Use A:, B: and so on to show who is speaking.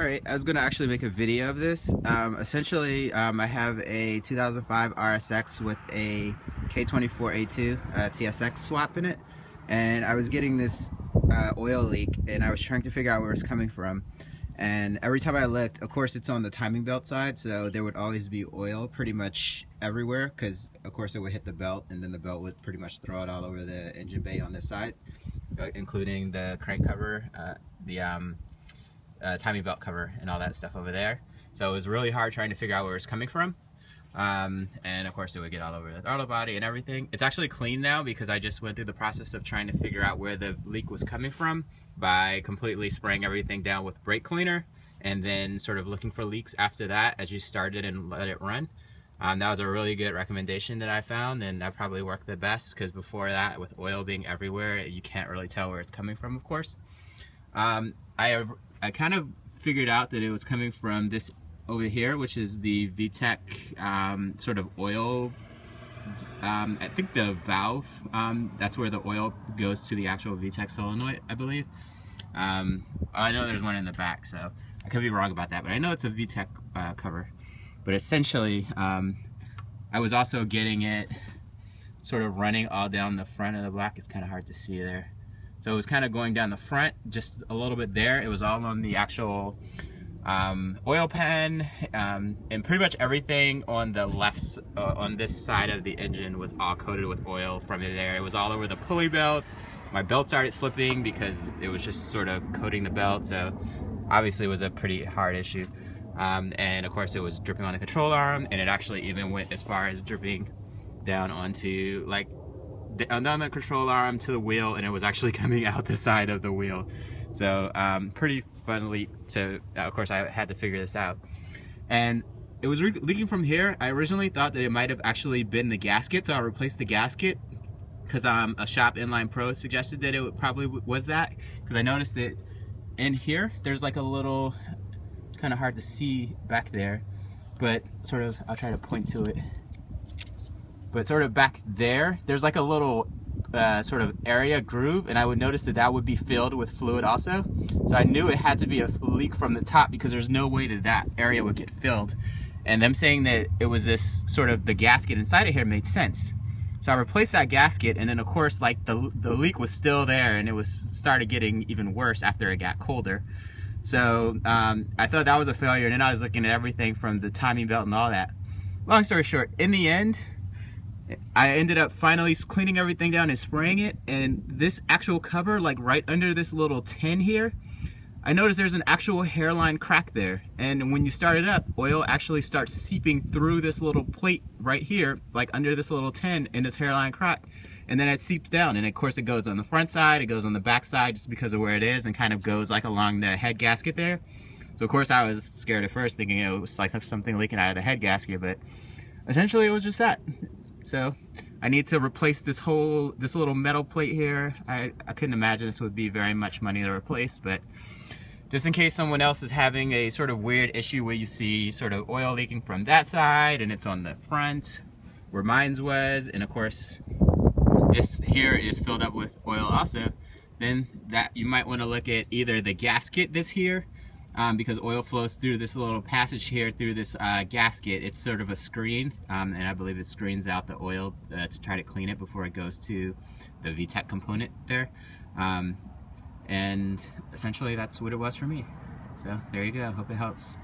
A: Alright, I was going to actually make a video of this. Essentially, I have a 2005 RSX with a K24a2 TSX swap in it, and I was getting this oil leak, and I was trying to figure out where it's coming from. And every time I looked, of course it's on the timing belt side, so there would always be oil pretty much everywhere, because of course it would hit the belt, and then the belt would pretty much throw it all over the engine bay on this side, including the crank cover, timing belt cover and all that stuff over there. So it was really hard trying to figure out where it's coming from. And of course it would get all over the throttle body and everything. It's actually clean now because I just went through the process of trying to figure out where the leak was coming from by completely spraying everything down with brake cleaner and then sort of looking for leaks after that as you started and let it run. That was a really good recommendation that I found, and that probably worked the best because before that, with oil being everywhere, you can't really tell where it's coming from, of course. I kind of figured out that it was coming from this over here, which is the VTEC sort of oil, I think the valve, that's where the oil goes to the actual VTEC solenoid, I believe. I know there's one in the back, so I could be wrong about that, but I know it's a VTEC cover. But essentially, I was also getting it sort of running all down the front of the block. It's kind of hard to see there. So it was kind of going down the front, just a little bit there. It was all on the actual oil pan, and pretty much everything on the left, on this side of the engine was all coated with oil from there. It was all over the pulley belt. My belt started slipping because it was just sort of coating the belt, so obviously it was a pretty hard issue. And of course it was dripping on the control arm, and it actually even went as far as dripping down onto, like, down the control arm to the wheel, and it was actually coming out the side of the wheel. So pretty fun leak. So of course I had to figure this out, and it was leaking from here. I originally thought that it might have actually been the gasket, so I replaced the gasket because a shop inline pro suggested that it probably was that, because I noticed that in here there's like a little, it's kind of hard to see back there, but sort of, I'll try to point to it. But sort of back there, there's like a little sort of area groove, and I would notice that that would be filled with fluid also. So I knew it had to be a leak from the top because there's no way that that area would get filled. And them saying that it was this sort of the gasket inside of here made sense. So I replaced that gasket, and then of course like the leak was still there, and it was started getting even worse after it got colder. So I thought that was a failure, and then I was looking at everything from the timing belt and all that. Long story short, in the end, I ended up finally cleaning everything down and spraying it, and this actual cover, like right under this little tin here, I noticed there's an actual hairline crack there, and when you start it up, oil actually starts seeping through this little plate right here, like under this little tin in this hairline crack, and then it seeps down, and of course it goes on the front side, it goes on the back side just because of where it is, and kind of goes like along the head gasket there. So of course I was scared at first, thinking it was like something leaking out of the head gasket, but essentially it was just that. So I need to replace this little metal plate here. I couldn't imagine this would be very much money to replace, but just in case someone else is having a sort of weird issue where you see sort of oil leaking from that side and it's on the front where mine's was, and of course this here is filled up with oil also, then that you might want to look at either the gasket that's here, because oil flows through this little passage here through this gasket. It's sort of a screen, and I believe it screens out the oil to try to clean it before it goes to the VTEC component there. And essentially that's what it was for me. So there you go, hope it helps.